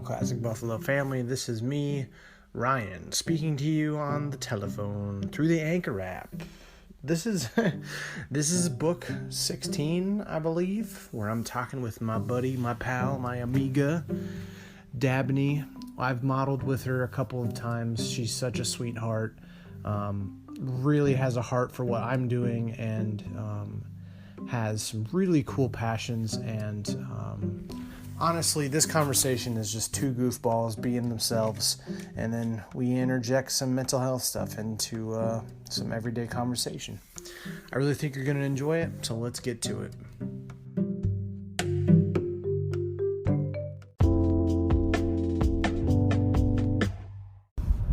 Classic Buffalo family. This is me, Ryan, speaking to you on the telephone through the Anchor app. This is book 16, I believe, where I'm talking with my buddy, my pal, my amiga, Dabney. I've modeled with her a couple of times. She's such a sweetheart. Really has a heart for what I'm doing, and has some really cool passions. And honestly, this conversation is just two goofballs being themselves, and then we interject some mental health stuff into some everyday conversation. I really think you're going to enjoy it, so let's get to it.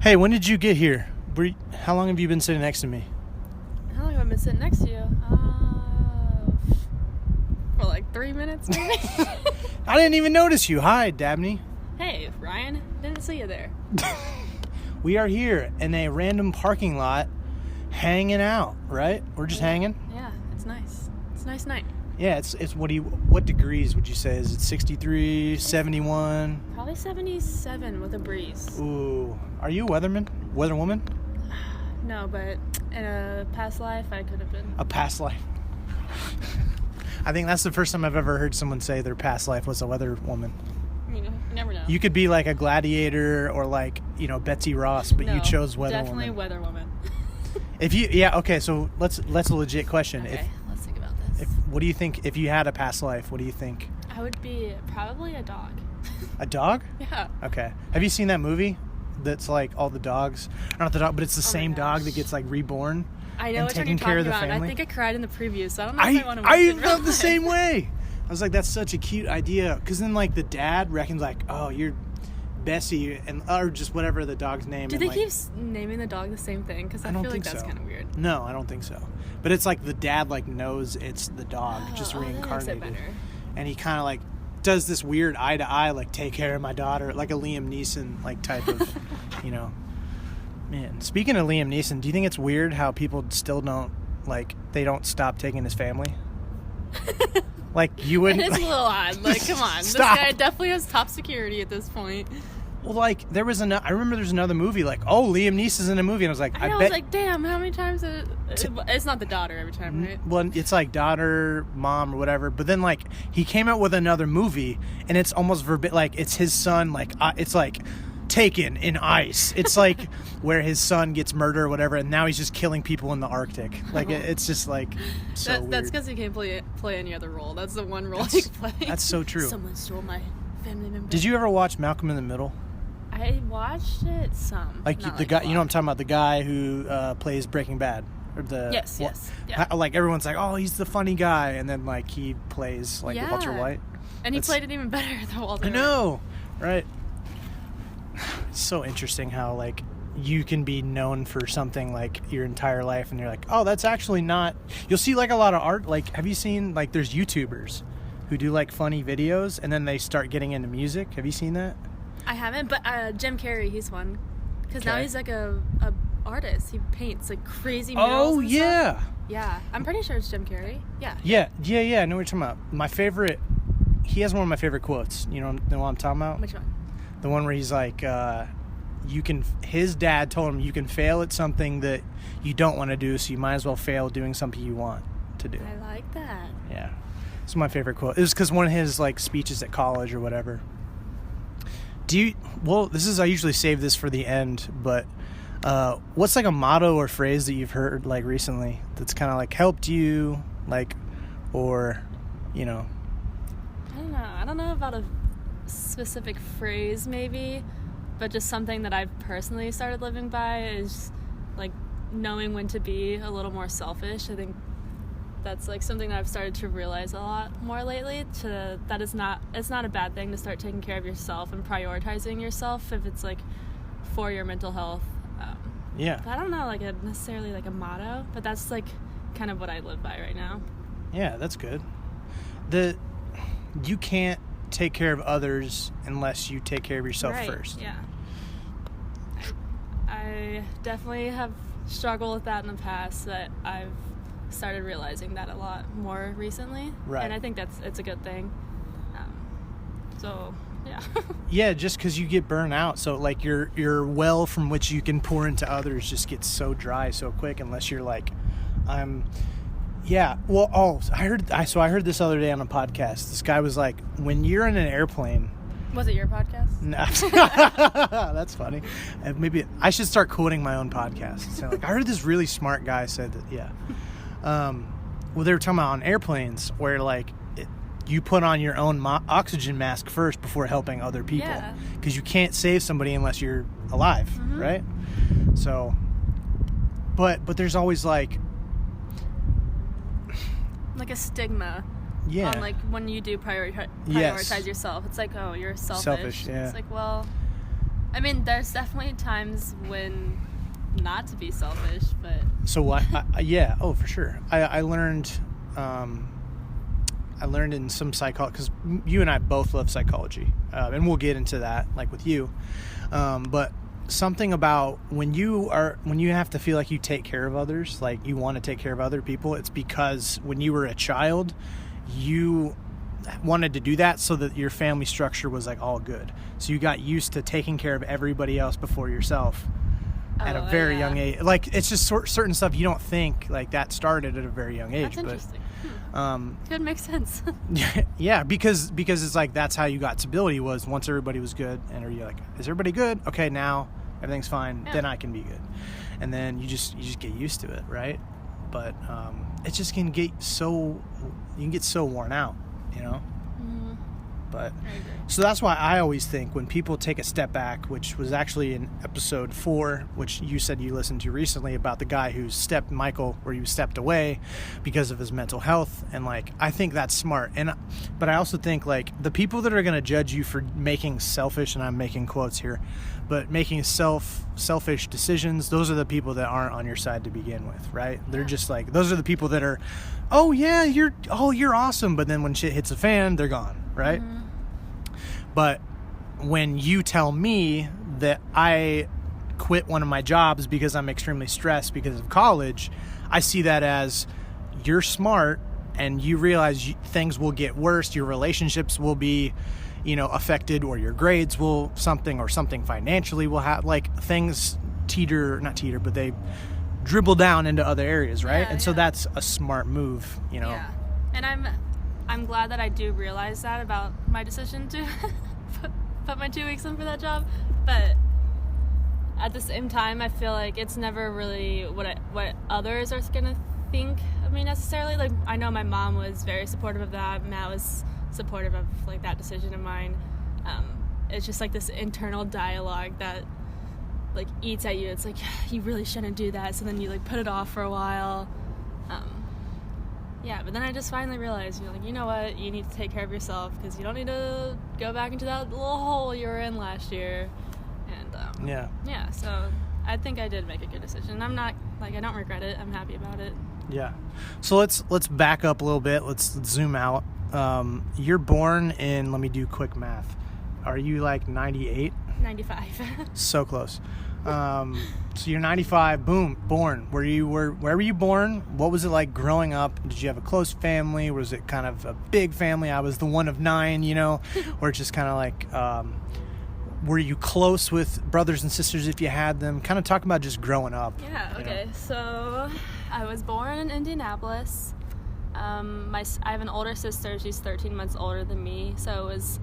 Hey, when did you get here? How long have you been sitting next to me? How long have I been sitting next to you? For like 3 minutes, maybe? I didn't even notice you. Hi, Dabney. Hey, Ryan. Didn't see you there. We are here in a random parking lot, hanging out, right? We're just hanging? Yeah, it's nice. It's a nice night. Yeah, it's what degrees would you say? Is it 63, 71? Probably 77 with a breeze. Ooh. Are you a weatherwoman? No, but in a past life, I could have been. A past life. I think that's the first time I've ever heard someone say their past life was a weatherwoman. You never know. You could be like a gladiator or like, Betsy Ross, but you chose weatherwoman. Definitely weatherwoman. So let's a legit question. Okay, let's think about this. What do you think if you had a past life? What do you think? I would be probably a dog. A dog? Yeah. Okay. Have you seen that movie? That's like all the dogs, not the dog, but it's the same dog that gets like reborn. I know what you're talking about. I think I cried in the preview, so I don't know if I want to watch it. I felt the same way. I was like, that's such a cute idea, because then like the dad reckons like, oh, you're Bessie, or just whatever the dog's name. Do they keep naming the dog the same thing? Because I feel like that's kind of weird. No, I don't think so. But it's like the dad like knows it's the dog, just reincarnated, that makes it better. And he kind of like does this weird eye to eye, like take care of my daughter, like a Liam Neeson like type of, Man, speaking of Liam Neeson, do you think it's weird how people still don't they don't stop taking his family? Like you wouldn't. It is a little odd. Like, come on, this guy definitely has top security at this point. Well, like I remember there's another movie like, oh, Liam Neeson's in a movie, and I was like, I was like, damn, how many times? It's not the daughter every time, right? Well, it's like daughter, mom, or whatever. But then like he came out with another movie, and it's almost it's his son. Like it's like Taken in ice. It's like where his son gets murdered or whatever, and now he's just killing people in the Arctic. Like it's just like so weird. That's because he can't play any other role. That's the one role he can play. That's so true. Someone stole my family member. Did you ever watch Malcolm in the Middle? I watched it some. Like the guy, you know what I'm talking about? The guy who plays Breaking Bad. Or yes. Yeah. Like everyone's like, oh, he's the funny guy, and then like he plays like Walter White. And he played it even better than Walter White. I know, right? It's so interesting how like you can be known for something like your entire life, and you're like, oh, that's actually not. You'll see like a lot of art. Like, have you seen like there's YouTubers who do like funny videos, and then they start getting into music? Have you seen that? I haven't, but Jim Carrey, he's one. Because now he's like a artist. He paints like crazy murals. Oh, yeah. Stuff. Yeah. I'm pretty sure it's Jim Carrey. Yeah. Yeah. I know what you're talking about. My favorite, he has one of my favorite quotes. You know what I'm talking about? Which one? The one where he's like, his dad told him you can fail at something that you don't want to do, so you might as well fail doing something you want to do. I like that. Yeah. It's my favorite quote. It was because one of his like speeches at college or whatever. I usually save this for the end, but what's like a motto or phrase that you've heard like recently that's kind of like helped you, like, or, I don't know. I don't know about a specific phrase maybe, but just something that I've personally started living by is like knowing when to be a little more selfish. I think that's like something that I've started to realize a lot more lately, that it's not a bad thing to start taking care of yourself and prioritizing yourself if it's like for your mental health. But I don't know like necessarily like a motto, but that's like kind of what I live by right now. Yeah, that's good. You can't take care of others unless you take care of yourself first. Yeah. I definitely have struggled with that in the past, that I've started realizing that a lot more recently. Right. And I think it's a good thing. So Yeah. Yeah, just because you get burnt out. So, like, your well from which you can pour into others just gets so dry so quick unless you're like, yeah. Well, I heard this other day on a podcast. This guy was like, when you're in an airplane. Was it your podcast? No. That's funny. Maybe I should start quoting my own podcast. So, like, I heard this really smart guy said that, yeah. Well, they were talking about on airplanes where, like, you put on your own oxygen mask first before helping other people. Because you can't save somebody unless you're alive, right? So, but there's always, like a stigma. Yeah. On, like, when you do prioritize yourself. It's like, oh, you're selfish. Yeah. It's like, well, I mean, there's definitely times when not to be selfish, but... So what? Yeah. Oh, for sure. I learned in some psychology, because you and I both love psychology, and we'll get into that, like with you. But something about when you have to feel like you take care of others, like you want to take care of other people, it's because when you were a child, you wanted to do that so that your family structure was like all good. So you got used to taking care of everybody else before yourself at a very young age. Like, it's just certain stuff you don't think like that started at a very young age. That's interesting. Could make sense. Yeah, because it's like that's how you got stability, was once everybody was good, and you're like, is everybody good? Okay, now everything's fine. Yeah. Then I can be good, and then you just get used to it, right? But it just can get so worn out, you know. But so that's why I always think when people take a step back, which was actually in episode 4, which you said you listened to recently, about the guy who where he stepped away because of his mental health. And like, I think that's smart. But I also think like the people that are going to judge you for making selfish, and I'm making quotes here, but making selfish decisions, those are the people that aren't on your side to begin with, right? They're just like, those are the people that are, oh yeah, you're awesome. But then when shit hits the fan, they're gone, right? But when you tell me that I quit one of my jobs because I'm extremely stressed because of college, I see that as you're smart and you realize things will get worse. Your relationships will be, affected, or your grades will something financially will have, like, things not teeter, but they dribble down into other areas, right? And so that's a smart move, Yeah. And I'm glad that I do realize that about my decision to put my 2 weeks in for that job, but at the same time, I feel like it's never really what others are gonna think of me necessarily. Like, I know my mom was very supportive of that. Matt was supportive of like that decision of mine. It's just like this internal dialogue that like eats at you. It's like, you really shouldn't do that. So then you like put it off for a while. Yeah, but then I just finally realized, like, you know what? You need to take care of yourself because you don't need to go back into that little hole you were in last year. And yeah, so I think I did make a good decision. I'm not like, I don't regret it. I'm happy about it. Yeah. So let's back up a little bit. Let's zoom out. You're born in, let me do quick math. Are you like 98? 95. So close. So you're 95, boom, born. Where were you born? What was it like growing up? Did you have a close family? Was it kind of a big family? I was the one of 9, or just kind of like, were you close with brothers and sisters if you had them? Kind of talk about just growing up. Yeah, okay. So I was born in Indianapolis. I have an older sister. She's 13 months older than me. So it was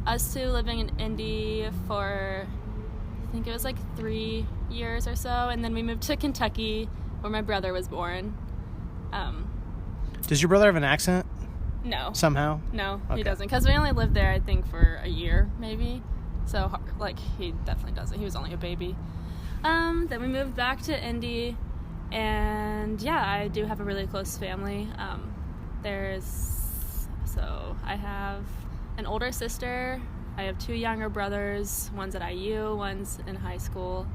us two living in Indy for, I think it was like 3 years or so, and then we moved to Kentucky where my brother was born. Does your brother have an accent? No. Somehow? No, okay. He doesn't, because we only lived there I think for a year maybe, so like he definitely doesn't. He was only a baby. Then we moved back to Indy, and yeah, I do have a really close family. So I have an older sister. I have 2 younger brothers. One's at IU, one's in high school.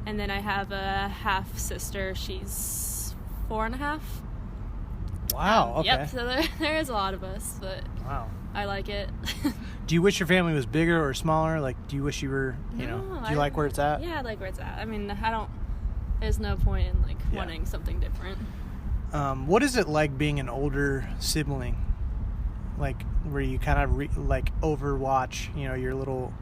And then I have a half sister. She's 4.5. Wow, okay. Yep, so there is a lot of us, but wow. I like it. Do you wish your family was bigger or smaller? Like, do you wish you were, do you like where it's at? Yeah, I like where it's at. I mean, there's no point in like wanting something different. What is it like being an older sibling? like where you kind of like overwatch, you know, your little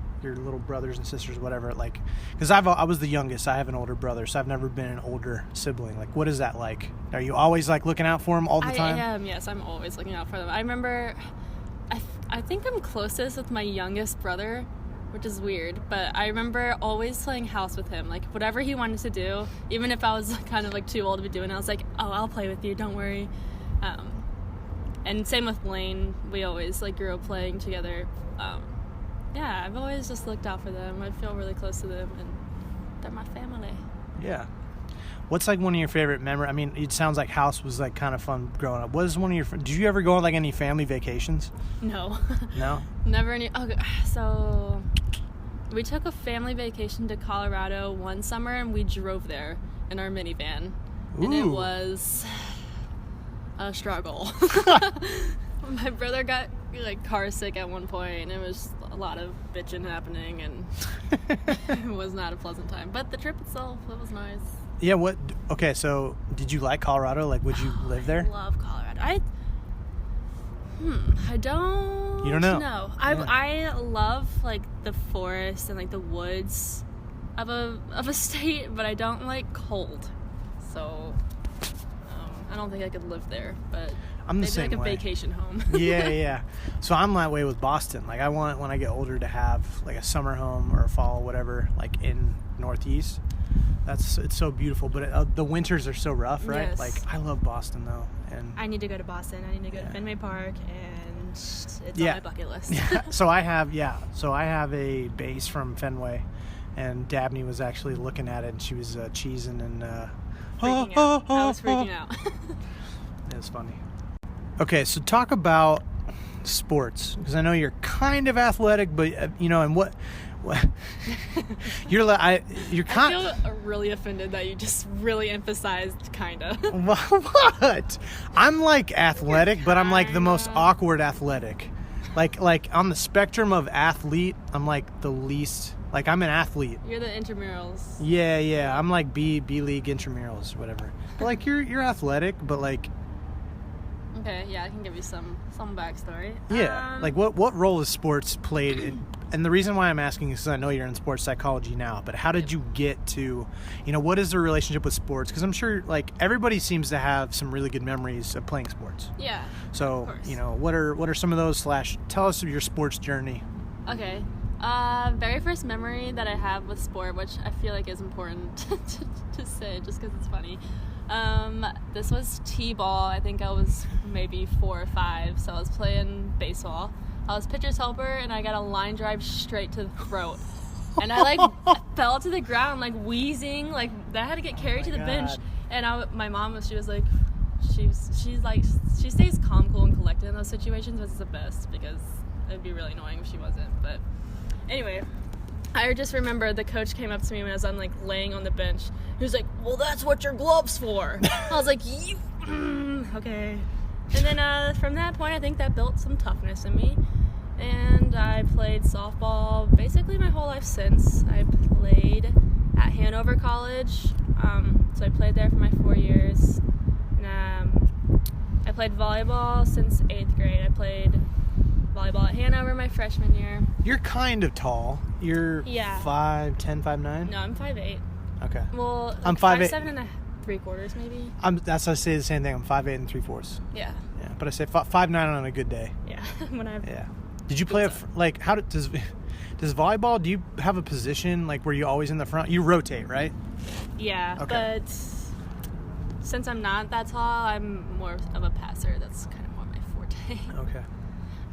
brothers and sisters, whatever. Like, because I was the youngest. I have an older brother, so I've never been an older sibling. Like, what is that like? Are you always like looking out for them all the time? I am. Yes, I'm always looking out for them. I remember, I think I'm closest with my youngest brother, which is weird, but I remember always playing house with him. Like, whatever he wanted to do, even if I was kind of like too old to be doing it, I was like, oh, I'll play with you, don't worry. And same with Lane. We always like grew up playing together. Yeah, I've always just looked out for them. I feel really close to them, and they're my family. Yeah. What's like one of your favorite memories? I mean, it sounds like house was like kind of fun growing up. What is one of your? Did you ever go on like any family vacations? No. No. Never any. Okay, so we took a family vacation to Colorado one summer, and we drove there in our minivan, and it was a struggle. My brother got like car sick at one point, and it was a lot of bitching happening, and it was not a pleasant time. But the trip itself, it was nice. Yeah. What? Okay. So, did you like Colorado? Like, would you live there? I love Colorado. I don't. You don't know? No. I love like the forest and like the woods of a state, but I don't like cold. So I don't think I could live there, but I'm the maybe same like a way. vacation home. Yeah. So I'm that way with Boston. Like, I want when I get older to have like a summer home or a fall, whatever, like in Northeast. It's so beautiful, but the winters are so rough, right? Yes. Like, I love Boston though, and I need to go to Boston. I need to go to Fenway Park, and it's on Yeah. my bucket list. So I have a base from Fenway, and Dabney was actually looking at it, and she was cheesing and Freaking out. I was freaking out. It was funny. Okay, so talk about sports, because I know you're kind of athletic, but you know, and what you're kind. I feel really offended that you just really emphasized kinda. What? I'm like athletic, but I'm like the most awkward athletic. Like on the spectrum of athlete, I'm like the least. Like, I'm an athlete. You're the intramurals. Yeah. I'm like B league intramurals, whatever. But like you're athletic, but like. Okay, yeah, I can give you some backstory. Yeah, like what role has sports played in, and the reason why I'm asking is because I know you're in sports psychology now, but how did you get to, you know, what is the relationship with sports? Because I'm sure like everybody seems to have some really good memories of playing sports. Yeah. So, you know, what are some of those / tell us of your sports journey. Okay. Very first memory that I have with sport, which I feel like is important to say just because it's funny. This was T-ball. I think I was maybe 4 or 5, so I was playing baseball. I was pitcher's helper, and I got a line drive straight to the throat. And I like fell to the ground like wheezing, like that had to get carried to the bench. And my mom she was like, she stays calm, cool, and collected in those situations, which is the best because it would be really annoying if she wasn't. But anyway, I just remember the coach came up to me when I was like laying on the bench. He was like, "Well, that's what your glove's for." I was like, okay. And then from that point, I think that built some toughness in me. And I played softball basically my whole life since. I played at Hanover College, so I played there for my 4 years. And I played volleyball since 8th grade. I played volleyball at Hanover my freshman year. You're kind of tall. You're 5'10", 5'9"? No, I'm 5'8". Okay. Well, like I'm 5'8". 5'7" and 3/4 maybe. That's I say the same thing. I'm 5'8" and 3/4. Yeah. Yeah, but I say 5'9" on a good day. Yeah. Yeah. Did you play does volleyball? Do you have a position like where you always in the front? You rotate, right? Yeah. Okay. But since I'm not that tall, I'm more of a passer. That's kind of more my forte. Okay.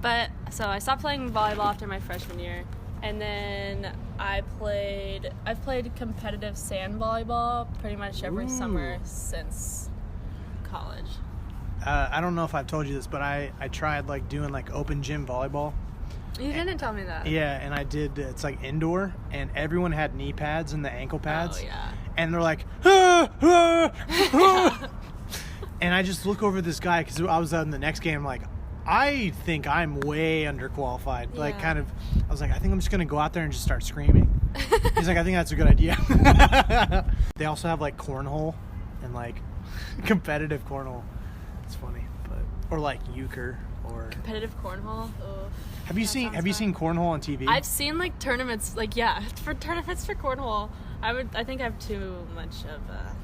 But so I stopped playing volleyball after my freshman year, and then I've played competitive sand volleyball pretty much every summer since college. I don't know if I've told you this, but I tried like doing like open gym volleyball. You didn't tell me that. Yeah, and I did. It's like indoor, and everyone had knee pads and the ankle pads. Oh yeah. And they're like, ah, ah, ah. And I just look over this guy because I was in the next game. I'm like, I think I'm way underqualified. Yeah. Like, I was like, I think I'm just gonna go out there and just start screaming. He's like, I think that's a good idea. They also have like cornhole and like competitive cornhole. It's funny, or like euchre or competitive cornhole. Oh, have you seen cornhole on TV? I've seen like tournaments, like for tournaments for cornhole. I think I have too much of a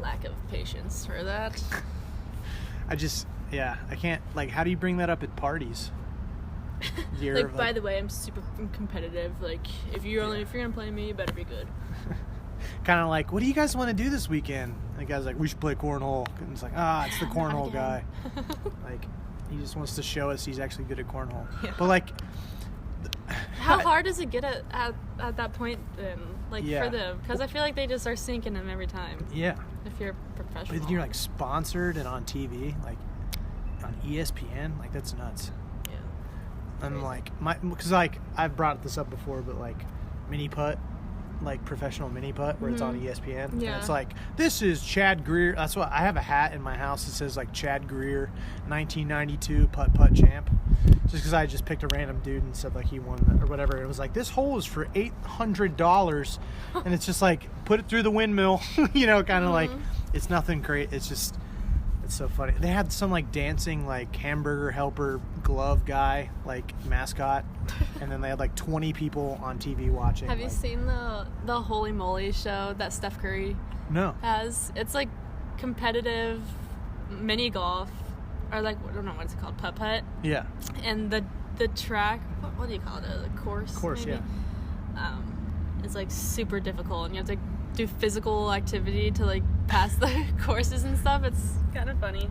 lack of patience for that. I can't, like, how do you bring that up at parties? Like, by the way, I'm super competitive. Like, if you're gonna play me, you better be good. Kind of like, what do you guys want to do this weekend? And the guy's like, we should play cornhole. And it's like, it's the cornhole guy. Like, he just wants to show us he's actually good at cornhole. Yeah. But like, how hard does it get at that point then? Like, for them, because I feel like they just are sinking them every time. Yeah. If you're a professional. But you're like sponsored and on TV, like on ESPN, like that's nuts. Yeah. And like because like I've brought this up before, but like mini putt, like professional mini putt, where it's on ESPN. Yeah. And it's like, this is Chad Greer. That's what I have a hat in my house that says like Chad Greer, 1992 putt champ. Just because I just picked a random dude and said like he won or whatever. It was like, this hole is for $800, and it's just like, put it through the windmill, you know, kind of like, it's nothing great. It's just, it's so funny. They had some like dancing like hamburger helper glove guy like mascot, and then they had like 20 people on TV watching. Have you seen the Holy Moly show that Steph Curry has? It's like competitive mini golf. Or like, I don't know what it's called, putt. Yeah. And the track, what do you call it? The course. Maybe? Yeah. It's like super difficult, and you have to do physical activity to like pass the courses and stuff. It's kind of funny.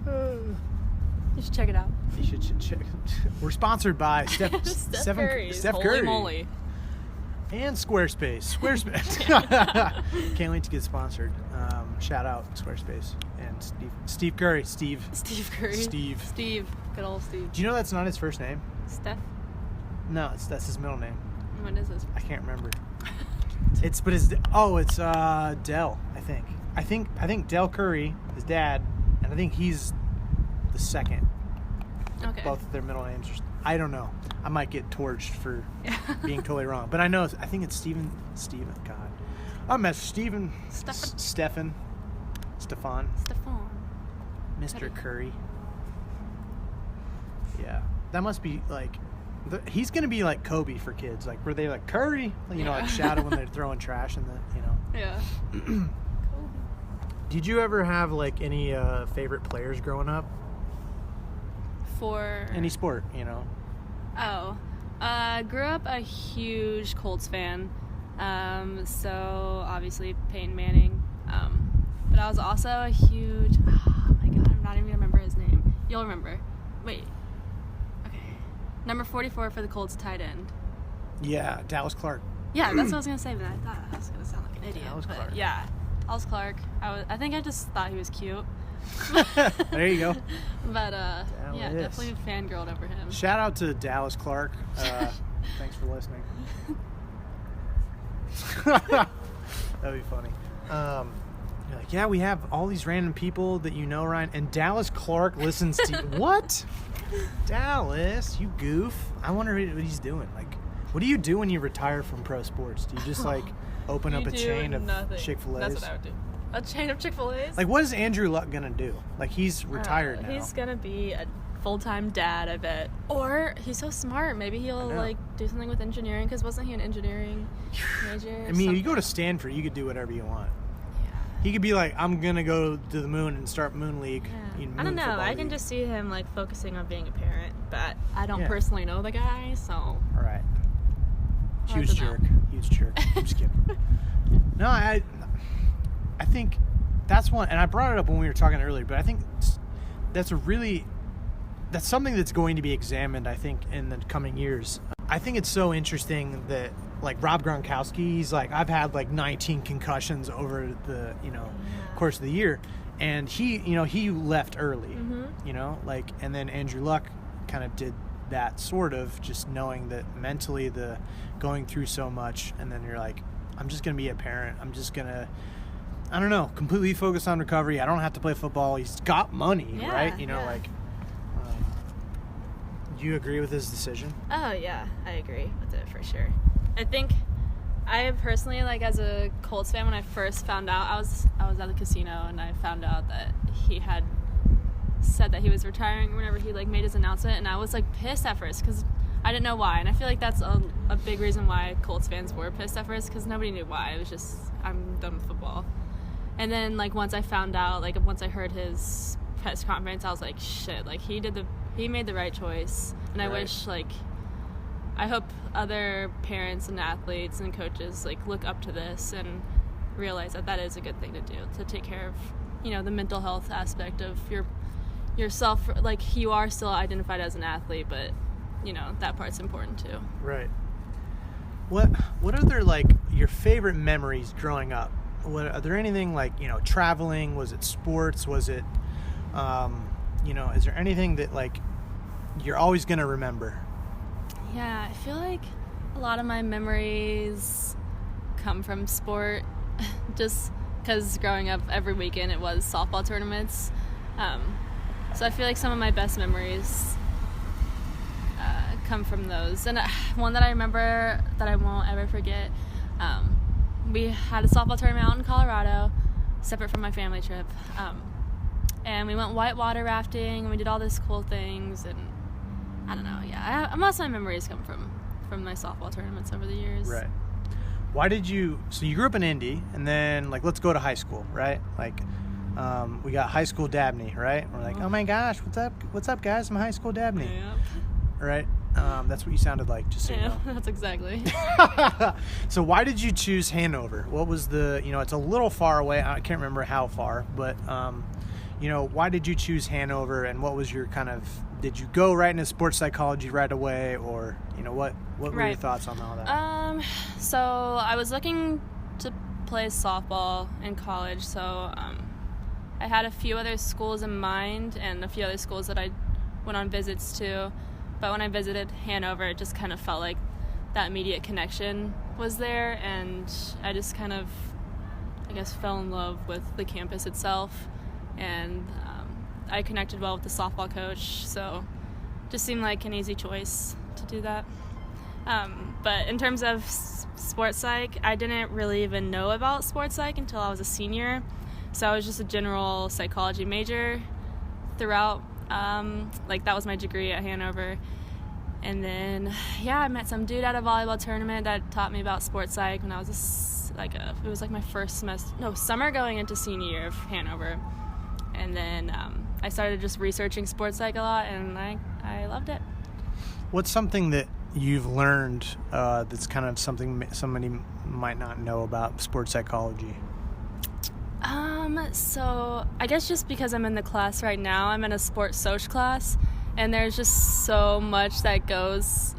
You should check it out. You should check. We're sponsored by Steph Curry. Holy moly. And Squarespace. Can't wait to get sponsored. Shout out Squarespace and Steve Curry. Steve Curry. Steve. Good old Steve. Do you know that's not his first name? Steph? No, that's his middle name. What is his? I can't remember. It's Del. I think Del Curry, his dad, and I think he's the second. Okay. Both of their middle names are. I don't know. I might get torched for being totally wrong. But I think it's Steven. God. I'm at Stefan. Mr. Curry. Yeah. That must be like, he's going to be like Kobe for kids. Like, were they like Curry? You know, like shout it when they're throwing trash in the, you know. Yeah. Kobe. Did you ever have like any favorite players growing up? For any sport, you know. Oh, I grew up a huge Colts fan, so obviously Peyton Manning, but I was also a huge, oh my god, I'm not even gonna remember his name. You'll remember. Wait. Okay. Number 44 for the Colts, tight end. Yeah, Dallas Clark. Yeah, that's what I was gonna say, but I thought I was gonna sound like an idiot. Dallas Clark. Yeah, Dallas Clark. I think I just thought he was cute. There you go. But yeah, definitely fangirled over him. Shout out to Dallas Clark. Thanks for listening. That'd be funny. You're like, yeah, we have all these random people that you know, Ryan, and Dallas Clark listens to what? Dallas, you goof. I wonder what he's doing. Like, what do you do when you retire from pro sports? Do you just like open up a chain of Chick-fil-A's? That's what I would do. A chain of Chick-fil-A's? Like, what is Andrew Luck gonna do? Like, he's retired now. He's gonna be a full-time dad, I bet. Or he's so smart. Maybe he'll like do something with engineering. Because wasn't he an engineering major? I mean, you go to Stanford, you could do whatever you want. Yeah. He could be like, I'm gonna go to the moon and start Moon League. Yeah. I don't know. I can just see him like focusing on being a parent, but I don't personally know the guy, so. All right. Huge jerk. I'm just kidding. No, I think that's one, and I brought it up when we were talking earlier, but I think that's something that's going to be examined, I think, in the coming years. I think it's so interesting that, like, Rob Gronkowski, he's like, I've had, like, 19 concussions over the, course of the year, and he left early, like, and then Andrew Luck kind of did that sort of, just knowing that mentally the going through so much, and then you're like, I'm just going to be a parent. I'm just going to, I don't know, completely focus on recovery. I don't have to play football. He's got money, right? Like, do you agree with his decision? Oh, yeah, I agree with it for sure. I think I personally, like, as a Colts fan, when I first found out, I was at the casino and I found out that he had said that he was retiring whenever he like made his announcement, and I was like pissed at first because I didn't know why, and I feel like that's a big reason why Colts fans were pissed at first, because nobody knew why. It was just, I'm done with football. And then like once I found out, like once I heard his press conference, I was like, shit, like he made the right choice. And I wish, like, I hope other parents and athletes and coaches like look up to this and realize that is a good thing to do, to take care of, you know, the mental health aspect of yourself. Like, you are still identified as an athlete, but you know, that part's important too. Right. What are there, like, your favorite memories growing up? Are there anything, like, you know, traveling? Was it sports? Was it, you know, is there anything that, like, you're always going to remember? Yeah, I feel like a lot of my memories come from sport, just because growing up every weekend it was softball tournaments. So I feel like some of my best memories come from those. And one that I remember that I won't ever forget, we had a softball tournament out in Colorado, separate from my family trip, and we went whitewater rafting, and we did all these cool things, and I don't know, yeah, most of my memories come from my softball tournaments over the years. Right. Why did you, so you grew up in Indy, and then, like, let's go to high school, right? Like, we got high school Dabney, right? We're like, oh my gosh, what's up guys, I'm high school Dabney. Yeah. Right? That's what you sounded like, just so you know. That's exactly. So why did you choose Hanover? What was the, you know, it's a little far away, I can't remember how far, but, you know, why did you choose Hanover, and what was your kind of, did you go right into sports psychology right away, or, you know, what were your thoughts on all that? So I was looking to play softball in college, so I had a few other schools in mind and a few other schools that I went on visits to, but when I visited Hanover, it just kind of felt like that immediate connection was there, and I just kind of, I guess, fell in love with the campus itself, and I connected well with the softball coach, so it just seemed like an easy choice to do that. But in terms of sports psych, I didn't really even know about sports psych until I was a senior, so I was just a general psychology major throughout. Like, that was my degree at Hanover. And then, yeah, I met some dude at a volleyball tournament that taught me about sports psych when I was it was like my first summer going into senior year of Hanover. And then I started just researching sports psych a lot, and I loved it. What's something that you've learned that's kind of something somebody might not know about sports psychology? So I guess just because I'm in the class right now, I'm in a sports soc class, and there's just so much that goes,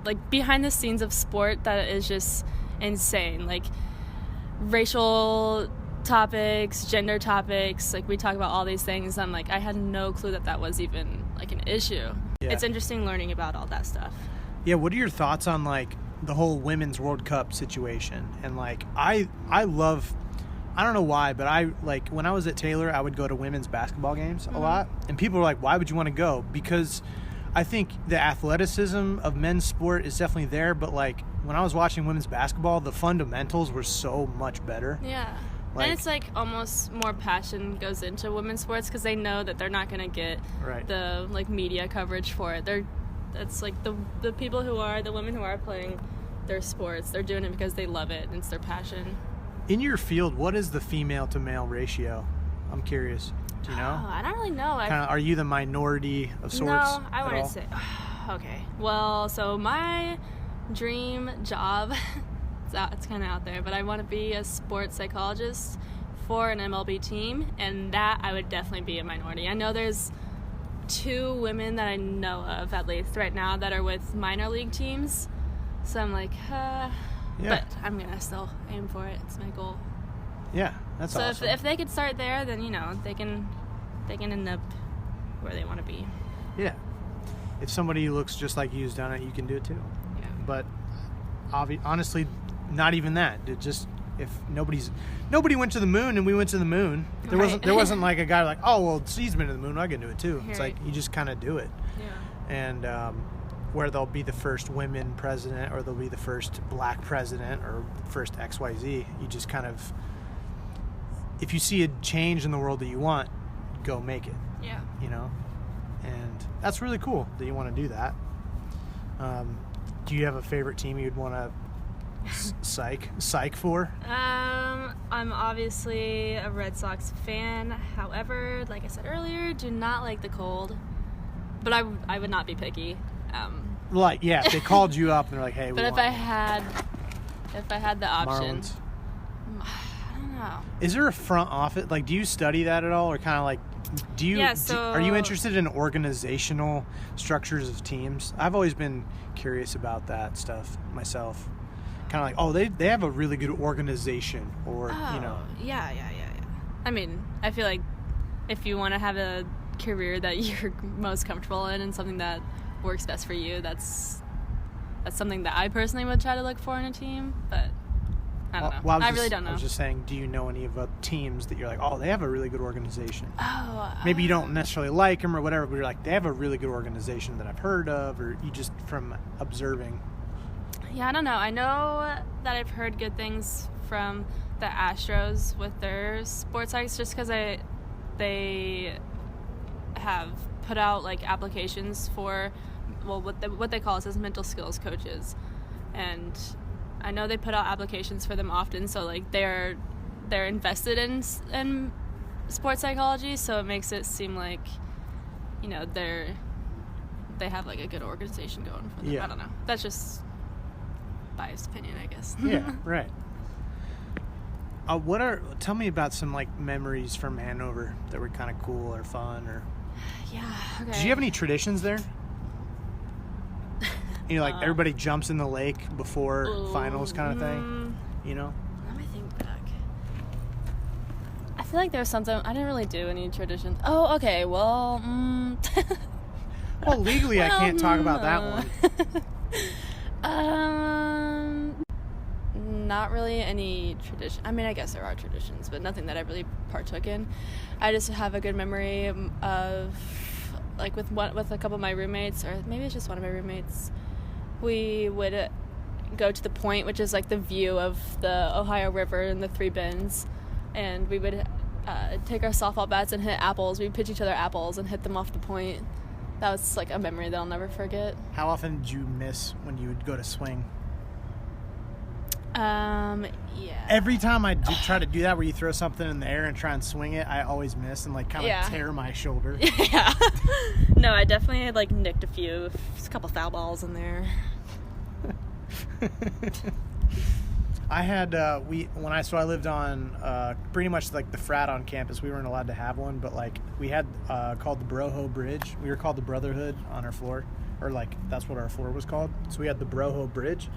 like, behind the scenes of sport that is just insane. Like, racial topics, gender topics, like, we talk about all these things. I'm like, I had no clue that was even, like, an issue. Yeah. It's interesting learning about all that stuff. Yeah, what are your thoughts on, like, the whole Women's World Cup situation? And, like, I love, I don't know why, but when I was at Taylor, I would go to women's basketball games a lot. And people were like, why would you want to go? Because I think the athleticism of men's sport is definitely there, but, like, when I was watching women's basketball, the fundamentals were so much better. Yeah. And it's like almost more passion goes into women's sports because they know that they're not going to get the, like, media coverage for it. That's like the people the women who are playing their sports, they're doing it because they love it and it's their passion. In your field, what is the female to male ratio? I'm curious. Do you know? I don't really know. Are you the minority of sorts? No, I wouldn't say. Okay. Well, so my dream job, it's kind of out there, but I want to be a sports psychologist for an MLB team, and that I would definitely be a minority. I know there's 2 women that I know of, at least right now, that are with minor league teams. So I'm like, but I'm going to still aim for it. It's my goal. Yeah, that's awesome. So if they could start there, then, you know, they can end up where they want to be. Yeah. If somebody who looks just like you's done it, you can do it too. Yeah. But honestly, not even that. It just, if nobody went to the moon and we went to the moon, there wasn't like a guy like, oh, well, she's been to the moon, I can do it too. It's like you just kind of do it. Yeah. And where there'll be the first women president, or there'll be the first black president, or first XYZ, you just kind of, if you see a change in the world that you want, go make it. Yeah. You know? And that's really cool that you want to do that. Do you have a favorite team you'd want to psych for? I'm obviously a Red Sox fan. However, like I said earlier, do not like the cold. But I would not be picky. Like, yeah, if they called you up and they're like, hey, but if I had the option, Marlins. I don't know. Is there a front office? Like, do you study that at all, or kind of like, are you interested in organizational structures of teams? I've always been curious about that stuff myself. Kind of like, oh, they have a really good organization, or you know. Yeah. I mean, I feel like if you want to have a career that you're most comfortable in and something that works best for you, that's something that I personally would try to look for in a team, but I don't know. Well, I really don't know. I was just saying, do you know any of the teams that you're like, oh, they have a really good organization? Oh. Maybe you don't necessarily like them or whatever, but you're like, they have a really good organization that I've heard of, or you just from observing. Yeah, I don't know. I know that I've heard good things from the Astros with their sports psychs, just because they have put out like applications for, well, what they call us as mental skills coaches, and I know they put out applications for them often. So like they're invested in sports psychology, so it makes it seem like, you know, they have like a good organization going for them. Yeah. I don't know. That's just biased opinion, I guess. Yeah, right. Tell me about some like memories from Hanover that were kind of cool or fun, or. Yeah. Okay. Did you have any traditions there? You know, like everybody jumps in the lake before finals kind of thing. You know. Let me think back. I feel like there was something I didn't really do any traditions. Oh, okay. Well. Well, legally, I can't talk about that one. Not really any tradition. I mean, I guess there are traditions, but nothing that I really partook in. I just have a good memory of, like, with a couple of my roommates, or maybe it's just one of my roommates. We would go to the point, which is like the view of the Ohio River and the Three Bends, and we would take our softball bats and hit apples. We'd pitch each other apples and hit them off the point. That was like a memory that I'll never forget. How often did you miss when you would go to swing? Yeah. Every time I try to do that, where you throw something in the air and try and swing it, I always miss and like kind of tear my shoulder. Yeah. No, I definitely had like nicked a couple foul balls in there. I had I lived on pretty much like the frat on campus. We weren't allowed to have one, but like we had called the Broho Bridge. We were called the Brotherhood on our floor, or like that's what our floor was called. So we had the Broho Bridge,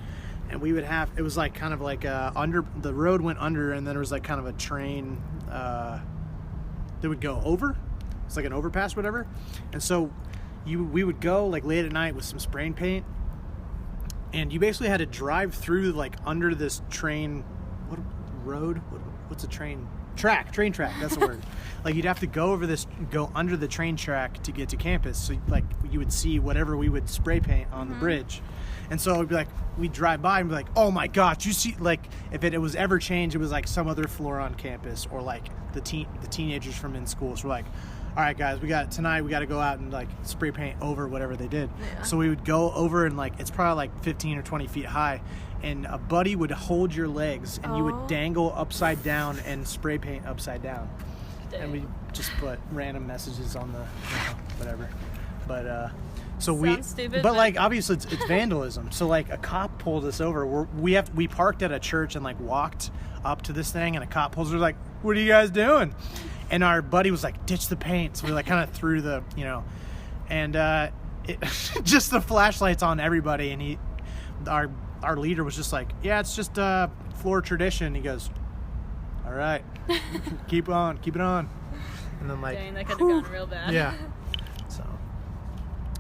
and we would have, it was like kind of like under, the road went under, and then there was like kind of a train that would go over. It's like an overpass, whatever. And so we would go like late at night with some spray paint. And you basically had to drive through, like, under this train, what's a train? Train track, that's the word. Like, you'd have to go under the train track to get to campus. So, like, you would see whatever we would spray paint on the bridge. And so it'd be like, we'd drive by and be like, oh my gosh, you see, like, if it was ever changed, it was like some other floor on campus, or like the teenagers from in school. So we're like, all right, guys, we got to go out and like spray paint over whatever they did. Yeah. So we would go over, and like it's probably like 15 or 20 feet high, and a buddy would hold your legs, and you would dangle upside down and spray paint upside down. Dang. And we just put random messages on the whatever. But stupid, but like obviously it's vandalism. So like a cop pulled us over. We parked at a church and like walked up to this thing, and a cop pulls us, like, what are you guys doing? And our buddy was like, ditch the paint. So we like kind of threw the, and just the flashlights on everybody. And our leader was just like, yeah, it's just floor tradition. He goes, all right, keep it on. And then like, dang, that could have gone real bad. Yeah. So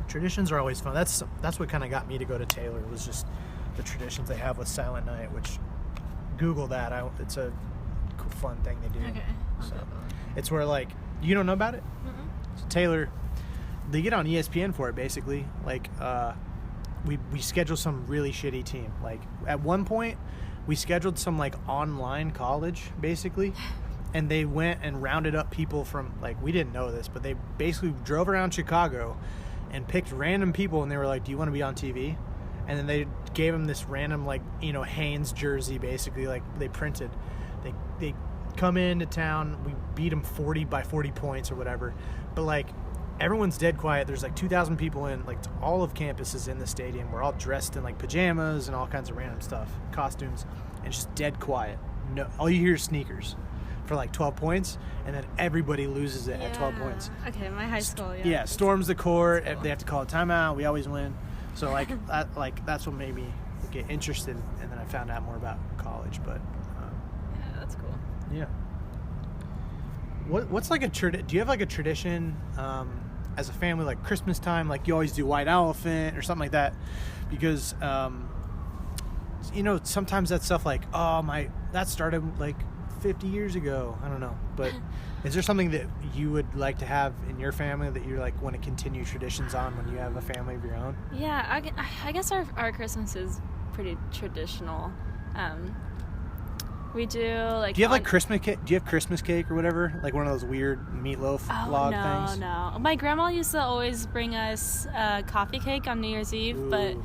traditions are always fun. That's what kind of got me to go to Taylor, was just the traditions they have with Silent Night, which Google that. It's a cool, fun thing they do. Okay. So it's where, like, you don't know about it? Mm-mm. So Taylor, they get on ESPN for it, basically. Like, we schedule some really shitty team. Like, at one point, we scheduled some, like, online college, basically. and they went and rounded up people from, like, we didn't know this, but they basically drove around Chicago and picked random people, and they were like, do you want to be on TV? And then they gave them this random, like, Hanes jersey, basically, like, they printed. They come into town, we beat them 40 by 40 points or whatever, but, like, everyone's dead quiet. There's, like, 2,000 people in, like, all of campus is in the stadium. We're all dressed in, like, pajamas and all kinds of random stuff, costumes, and it's just dead quiet. No, all you hear is sneakers for, like, 12 points, and then everybody loses it at 12 points. Okay, my high school, Yeah, storms the court. They have to call a timeout. We always win. So, like, that's what made me get interested, and then I found out more about college. But yeah, that's cool. Yeah. What's like do you have like a tradition as a family, like Christmas time, like you always do white elephant or something like that? Because sometimes that stuff, like, that started like 50 years ago. I don't know, but is there something that you would like to have in your family that you like want to continue traditions on when you have a family of your own? Yeah, I guess our Christmas is pretty traditional. We do, like... Do you have, like, Christmas cake? Do you have Christmas cake or whatever? Like one of those weird meatloaf log things? No. My grandma used to always bring us coffee cake on New Year's Eve, Ooh. but...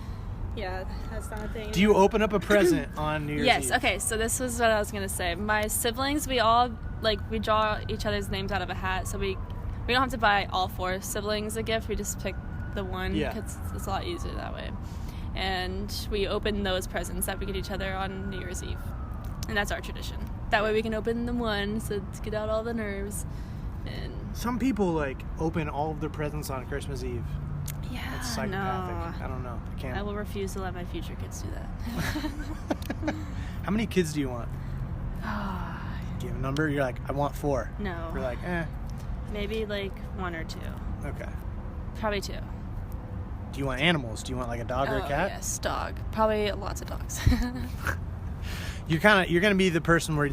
Yeah, that's not a thing. Do you open up a present on New Year's Eve? Yes, okay, so this was what I was going to say. My siblings, we all, like, we draw each other's names out of a hat, so we don't have to buy all 4 siblings a gift. We just pick the one, because it's a lot easier that way. And we open those presents that we get each other on New Year's Eve. And that's our tradition. That way we can open them once to get out all the nerves. And some people, like, open all of their presents on Christmas Eve. Yeah, it's psychopathic. No. I don't know. I can't. I will refuse to let my future kids do that. How many kids do you want? Do you have a number? You're like, I want 4. No. You're like, Maybe like 1 or 2. Okay. Probably 2. Do you want animals? Do you want like a dog or a cat? Yes, dog. Probably lots of dogs. You're gonna be the person where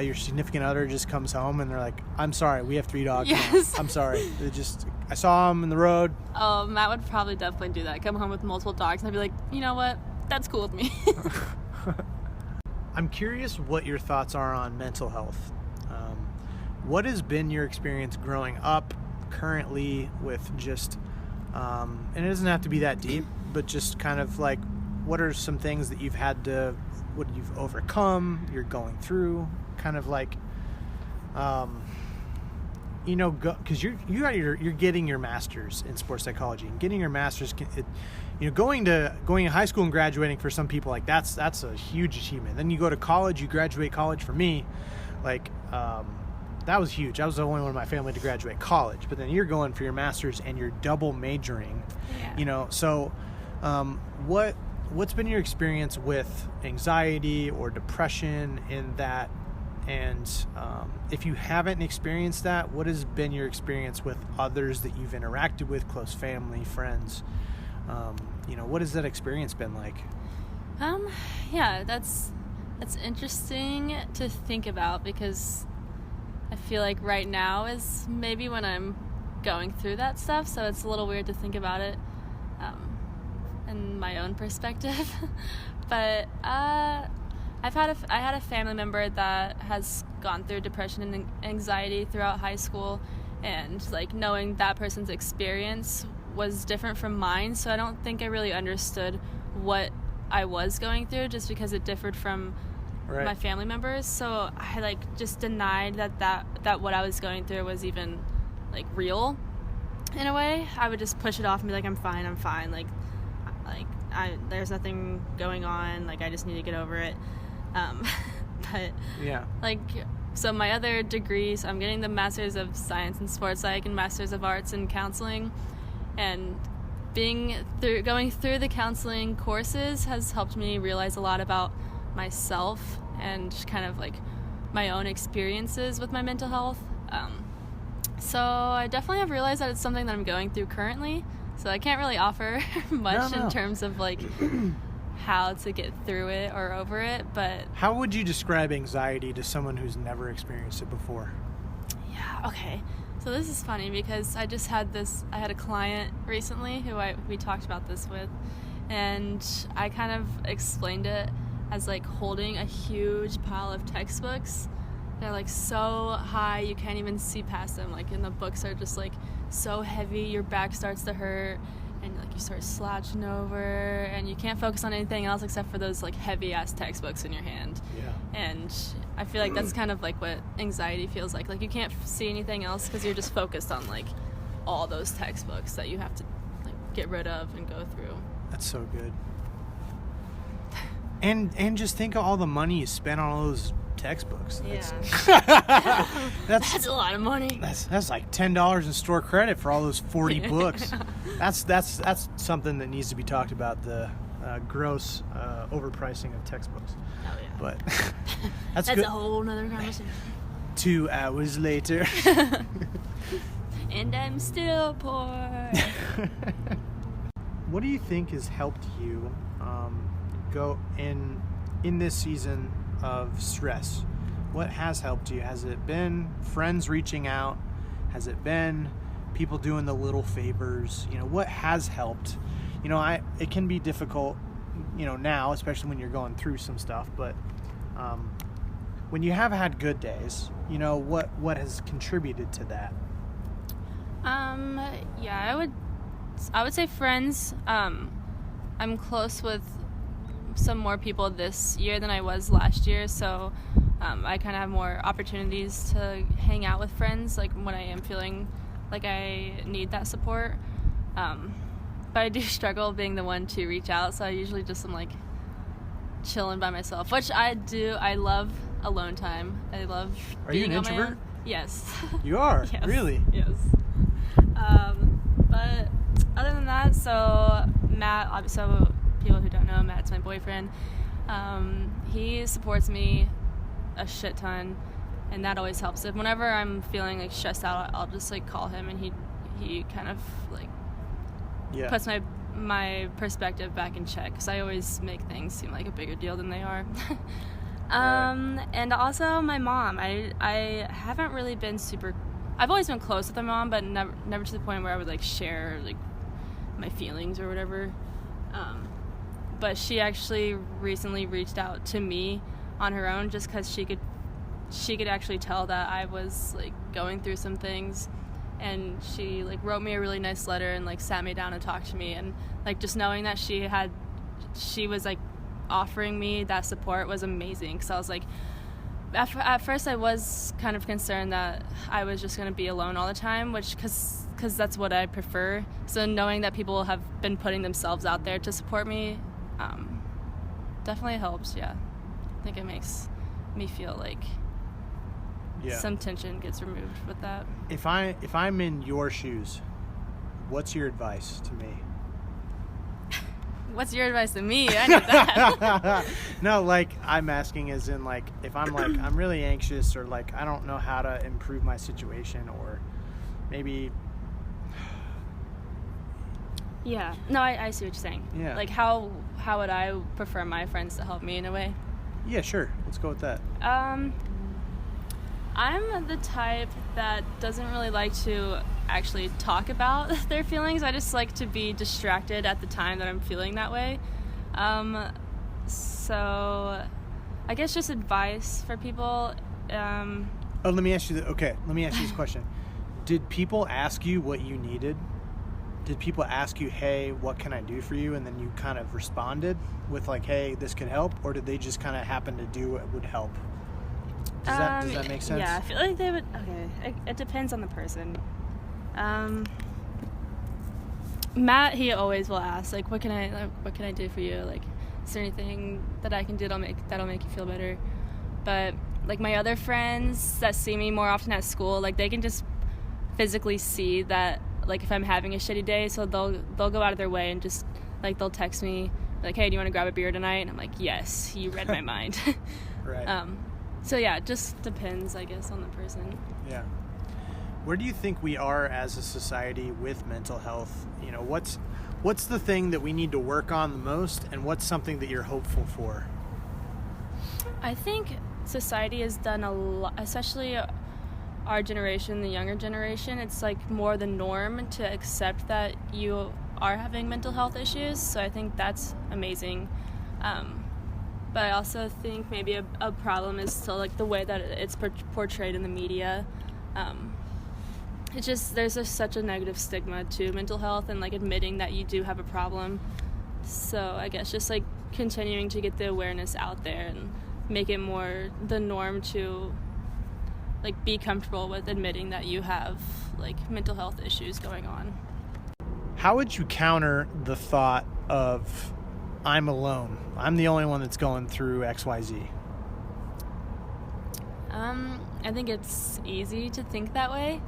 your significant other just comes home and they're like, I'm sorry, we have 3 dogs. Yes. Now. I'm sorry. I saw them in the road. Oh, Matt would probably definitely do that. Come home with multiple dogs and I'd be like, you know what? That's cool with me. I'm curious what your thoughts are on mental health. What has been your experience growing up currently with just, and it doesn't have to be that deep, but just kind of like, what are some things that what you've overcome, you're going through, kind of like, because you're getting your master's in sports psychology, and getting your master's, going to high school and graduating for some people, like that's a huge achievement. Then you go to college, you graduate college. For me, like, that was huge. I was the only one in my family to graduate college, but then you're going for your master's and you're double majoring. Yeah. So what's been your experience with anxiety or depression in that? And if you haven't experienced that, what has been your experience with others that you've interacted with, close family, friends? What has that experience been like? Yeah, that's interesting to think about, because I feel like right now is maybe when I'm going through that stuff, so it's a little weird to think about it in my own perspective. But I had a family member that has gone through depression and anxiety throughout high school, and like knowing that person's experience was different from mine, so I don't think I really understood what I was going through, just because it differed from my family members. So I like just denied that what I was going through was even like real in a way. I would just push it off and be like, I'm fine, like there's nothing going on, like I just need to get over it. But yeah, like, so my other degrees, I'm getting the Masters of Science in Sports Psych and Masters of Arts in Counseling, and going through the counseling courses has helped me realize a lot about myself and kind of like my own experiences with my mental health. So I definitely have realized that it's something that I'm going through currently, so I can't really offer much in terms of like how to get through it or over it. But how would you describe anxiety to someone who's never experienced it before? Yeah, okay. So this is funny because I had a client recently who we talked about this with, and I kind of explained it as like holding a huge pile of textbooks They're like so high you can't even see past them. Like, and the books are just like so heavy, your back starts to hurt, and like you start slouching over, and you can't focus on anything else except for those like heavy ass textbooks in your hand. Yeah. And I feel like that's kind of like what anxiety feels like. Like, you can't see anything else because you're just focused on like all those textbooks that you have to like get rid of and go through. That's so good. And just think of all the money you spent on all those textbooks. That's a lot of money. That's like $10 in store credit for all those 40 books. That's something that needs to be talked about, the gross overpricing of textbooks. Oh yeah. But that's good. A whole nother conversation. 2 hours later. And I'm still poor. What do you think has helped you go in this season of stress? What has helped you? Has it been friends reaching out? Has it been people doing the little favors? What has helped? It can be difficult, now, especially when you're going through some stuff, but when you have had good days, what has contributed to that? Yeah, I would say friends. I'm close with some more people this year than I was last year, so I kind of have more opportunities to hang out with friends, like when I am feeling like I need that support. But I do struggle being the one to reach out, so I usually just am like chilling by myself, which I do. I love alone time. I love being on my own. Are you an introvert? Yes. You are? Yes. Really? Yes. But other than that, so Matt, so people who don't know, Matt's my boyfriend. He supports me a shit ton, and that always helps. If whenever I'm feeling like stressed out, I'll just like call him, and he kind of like puts my perspective back in check, because I always make things seem like a bigger deal than they are. Right. And also my mom. I haven't really been super. I've always been close with my mom, but never to the point where I would like share like my feelings or whatever. But she actually recently reached out to me on her own, just because she could actually tell that I was like going through some things, and she like wrote me a really nice letter and like sat me down and talked to me, and like just knowing that she was like offering me that support was amazing, because I was like, at first I was kind of concerned that I was just going to be alone all the time, which because that's what I prefer. So knowing that people have been putting themselves out there to support me definitely helps. Yeah, I think it makes me feel like some tension gets removed with that. If I'm in your shoes, what's your advice to me? What's your advice to me? I need that. No, like, I'm asking as in, like, if I'm, like, I'm really anxious, or, like, I don't know how to improve my situation, or maybe... Yeah. No, I see what you're saying. Yeah. Like, how would I prefer my friends to help me in a way? Yeah, sure. Let's go with that. I'm the type that doesn't really like to actually talk about their feelings. I just like to be distracted at the time that I'm feeling that way. So I guess just advice for people. Let me ask you this question. Did people ask you what you needed? Did people ask you, hey, what can I do for you? And then you kind of responded with like, hey, this could help? Or did they just kind of happen to do what would help? Does that make sense? Yeah, I feel like they would. Okay, it depends on the person. Matt, he always will ask, like, what can I do for you? Like, is there anything that I can do that'll make you feel better? But like my other friends that see me more often at school, like they can just physically see that, like, if I'm having a shitty day, so they'll go out of their way and just like they'll text me like, hey, do you want to grab a beer tonight? And I'm like, yes, you read my mind. Right. So yeah, it just depends, I guess, on the person. Yeah. Where do you think we are as a society with mental health? You know, what's the thing that we need to work on the most, and what's something that you're hopeful for? I think society has done a lot, especially our generation, the younger generation. It's like more the norm to accept that you are having mental health issues. So I think that's amazing. But I also think maybe a problem is still like the way that it's portrayed in the media. It's just, there's just such a negative stigma to mental health and like admitting that you do have a problem. So I guess just like continuing to get the awareness out there and make it more the norm to like be comfortable with admitting that you have like mental health issues going on. How would you counter the thought of I'm alone? I'm the only one that's going through XYZ. I think it's easy to think that way,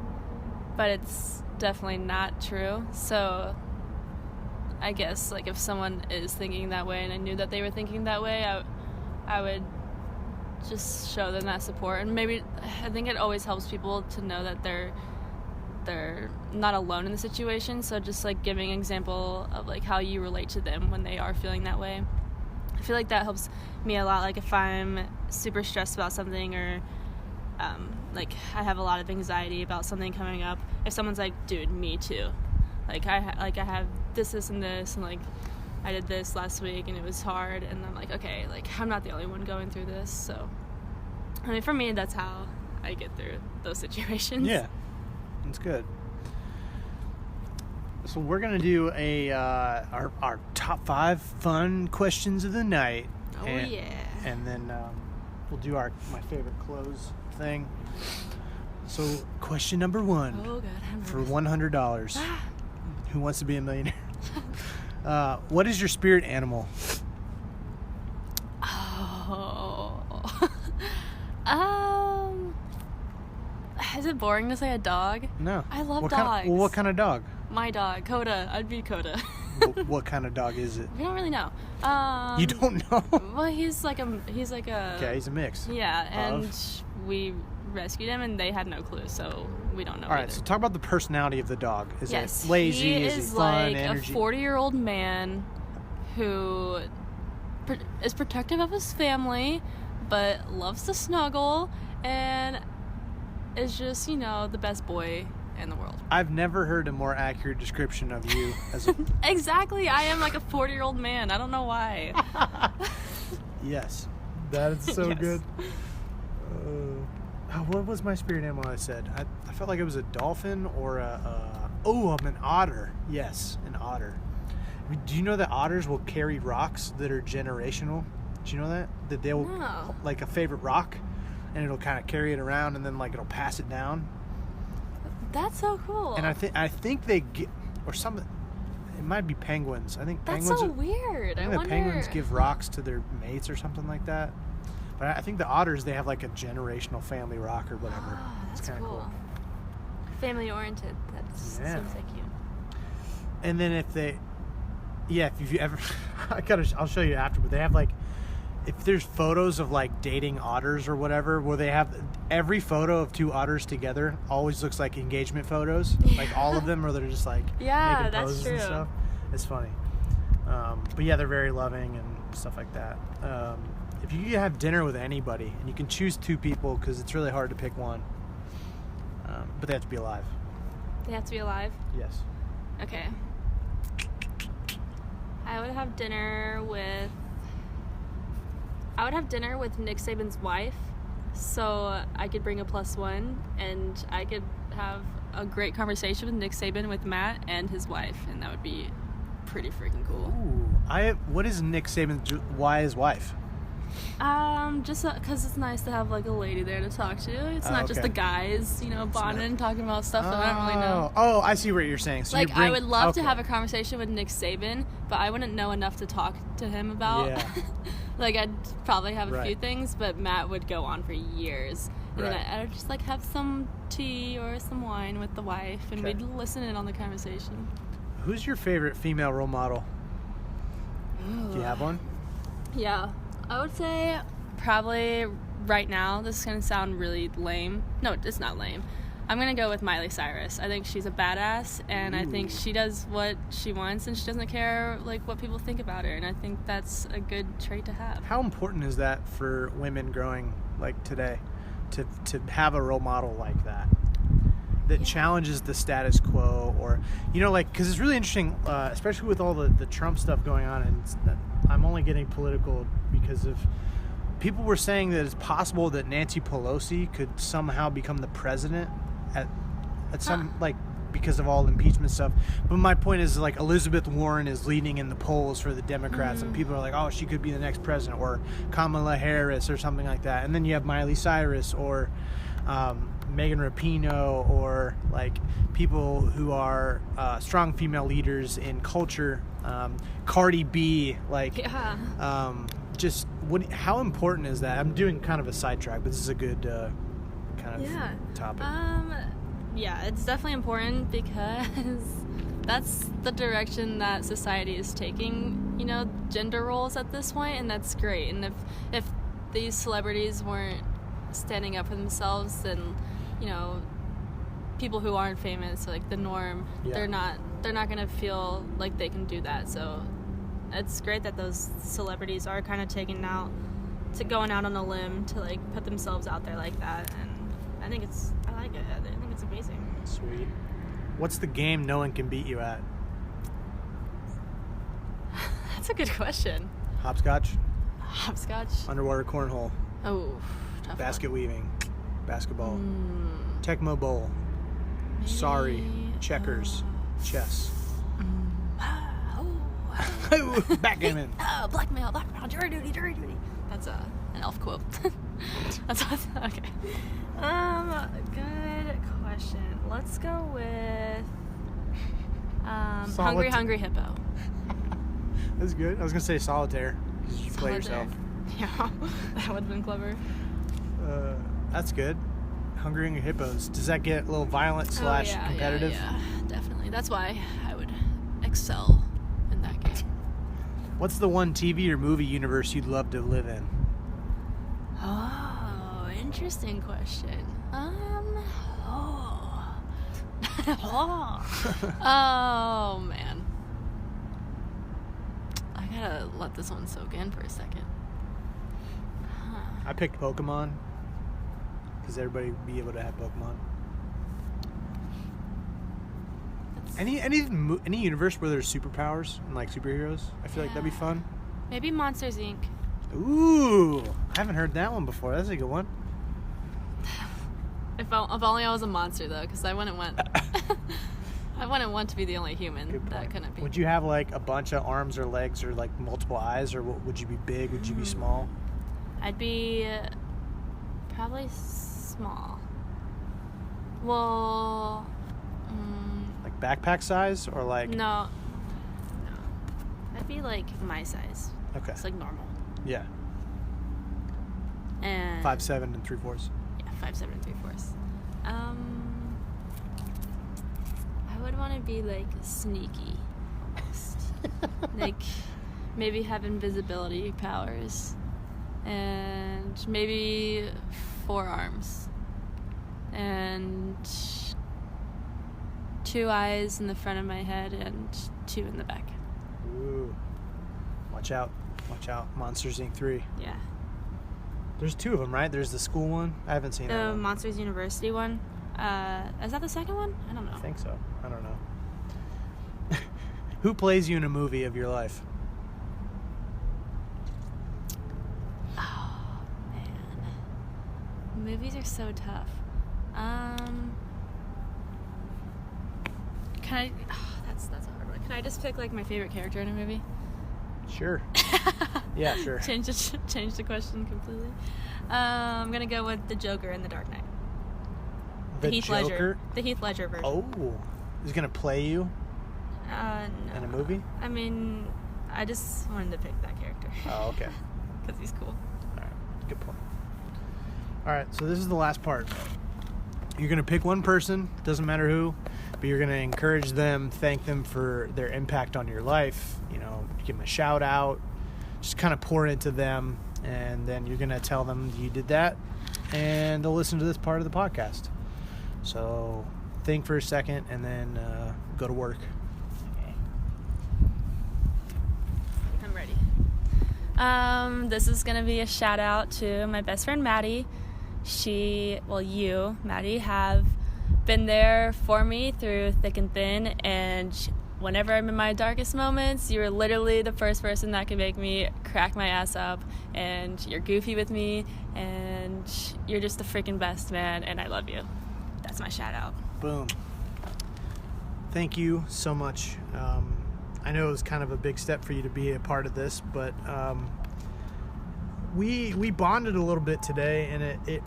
but it's definitely not true. So I guess like if someone is thinking that way and I knew that they were thinking that way, I would just show them that support. And maybe I think it always helps people to know that they're not alone in the situation. So just like giving an example of like how you relate to them when they are feeling that way. I feel like that helps me a lot. Like if I'm super stressed about something or like I have a lot of anxiety about something coming up, if someone's like, dude, me too. Like I have this and this, and like I did this last week and it was hard, and I'm like, okay, like I'm not the only one going through this. So I mean, for me, that's how I get through those situations. Yeah, that's good. So we're gonna do our top 5 fun questions of the night. And then we'll do my favorite close thing. So question number 1. Oh God, for $100. Who wants to be a millionaire? What is your spirit animal? Is it boring to say a dog? No. I love dogs. Well, what kind of dog? My dog, Coda. I'd be Coda. What kind of dog is it? We don't really know. You don't know? Well, he's like a. Okay, he's a mix. Yeah, and we rescued him, and they had no clue, so we don't know. All right, so talk about the personality of the dog. Is it lazy? He is he fun? Like energy? A 40-year-old man who is protective of his family, but loves to snuggle, and is just, the best boy in the world. I've never heard a more accurate description of you as a... Exactly. I am like a 40-year-old man. I don't know why. Yes. That is so Yes. good. What was my spirit animal I said? I felt like it was a dolphin or I'm an otter. Yes, an otter. Do you know that otters will carry rocks that are generational? Do you know that? That they will, like a favorite rock, and it'll kind of carry it around, and then like it'll pass it down. That's so cool. And I think they get, or some, it might be penguins. I think that's penguins. So weird. I wonder. Penguins give rocks to their mates or something like that. But I think the otters, they have like a generational family rock or whatever. Oh, that's it's kind of cool. Family oriented. That seems like you. And then if you ever, I'll show you after. But they have like, if there's photos of like dating otters or whatever, where they have every photo of 2 otters together always looks like engagement photos. Like all of them, or they're just like making poses and stuff. It's funny. But yeah, they're very loving and stuff like that. If you could have dinner with anybody, and you can choose 2 people because it's really hard to pick one, but they have to be alive. They have to be alive? Yes. Okay. I would have dinner with Nick Saban's wife, so I could bring a +1, and I could have a great conversation with Nick Saban with Matt and his wife, and that would be pretty freaking cool. Ooh. What is Nick Saban's, why his wife? Just because it's nice to have like a lady there to talk to. It's not just the guys, bonding and talking about stuff that I don't really know. Oh, I see what you're saying. So like, I would love to have a conversation with Nick Saban, but I wouldn't know enough to talk to him about. Yeah. Like, I'd probably have a few things, but Matt would go on for years. And then I'd just like have some tea or some wine with the wife, and we'd listen in on the conversation. Who's your favorite female role model? Ooh. Do you have one? Yeah. I would say probably right now, this is going to sound really lame. No, it's not lame. I'm going to go with Miley Cyrus. I think she's a badass, and I think she does what she wants, and she doesn't care like what people think about her, and I think that's a good trait to have. How important is that for women growing like today to have a role model like that challenges the status quo, or because it's really interesting, especially with all the Trump stuff going on, and I'm only getting political because of people were saying that it's possible that Nancy Pelosi could somehow become the president at some because of all the impeachment stuff. But my point is, like, Elizabeth Warren is leading in the polls for the Democrats, and people are like, oh, she could be the next president, or Kamala Harris or something like that. And then you have Miley Cyrus or Megan Rapinoe, or like people who are strong female leaders in culture. Cardi B, just how important is that? I'm doing kind of a sidetrack, but this is a good kind of topic. Yeah, it's definitely important because that's the direction that society is taking, gender roles at this point, and that's great. And if these celebrities weren't standing up for themselves, then, people who aren't famous, like the norm, they're not gonna feel like they can do that. So it's great that those celebrities are kind of going out on a limb to like put themselves out there like that, and I like it. I think it's amazing. Sweet. What's the game no one can beat you at? That's a good question. Hopscotch? Underwater cornhole. Oh, tough basket one. weaving. Basketball. Tecmo Bowl. Maybe, Sorry. Checkers. Chess. Backgammon. Blackmail, jury duty. That's an elf quote. That's okay. Good question. Let's go with Hungry Hippo. That's good. I was gonna say solitaire because you play yourself. Yeah, that would have been clever. That's good. Hungry Hippos. Does that get a little violent / competitive? Yeah, definitely. That's why I would excel in that game. What's the one TV or movie universe you'd love to live in? Oh, interesting question. Oh man, I gotta let this one soak in for a second. I picked Pokemon because everybody would be able to have Pokemon. Any universe where there's superpowers and like superheroes, I feel like that'd be fun. Maybe Monsters Inc. Ooh, I haven't heard that one before. That's a good one. If only I was a monster though, because I wouldn't want to be the only human. That couldn't be. Would you have like a bunch of arms or legs or like multiple eyes, or would you be big? Would you be small? I'd be probably small. Well, like backpack size or like? No. I'd be like my size. Okay. It's like normal. Yeah. And 5'7" and 3/4. Yeah, 5'7" and 3/4. I would want to be like sneaky, almost. Like maybe have invisibility powers, and maybe 4 arms, and 2 eyes in the front of my head and 2 in the back. Ooh. Watch out. Monsters Inc. 3. Yeah. There's 2 of them, right? There's the school one. I haven't seen that The one. Monsters University one. Is that the second one? I don't know. I think so. I don't know. Who plays you in a movie of your life? Oh, man. Movies are so tough. Can I... Oh, that's a hard one. Can I just pick, like, my favorite character in a movie? Sure. Yeah, sure. Change the question completely. I'm going to go with the Joker in The Dark Knight. The Heath Joker? Ledger. The Heath Ledger version. Oh. He's going to play you? No. In a movie? I mean, I just wanted to pick that character. Oh, okay. Because he's cool. All right. Good point. All right, so this is the last part. You're going to pick one person, doesn't matter who, but you're going to encourage them, thank them for their impact on your life, give them a shout out, just kind of pour into them, and then you're going to tell them you did that, and they'll listen to this part of the podcast. So think for a second, and then go to work. I'm ready. This is going to be a shout out to my best friend Maddie. You, Maddie, have been there for me through thick and thin, and whenever I'm in my darkest moments, you're literally the first person that can make me crack my ass up, and you're goofy with me, and you're just the freaking best, man, and I love you. That's my shout out. Boom. Thank you so much. I know it was kind of a big step for you to be a part of this, but we bonded a little bit today, and it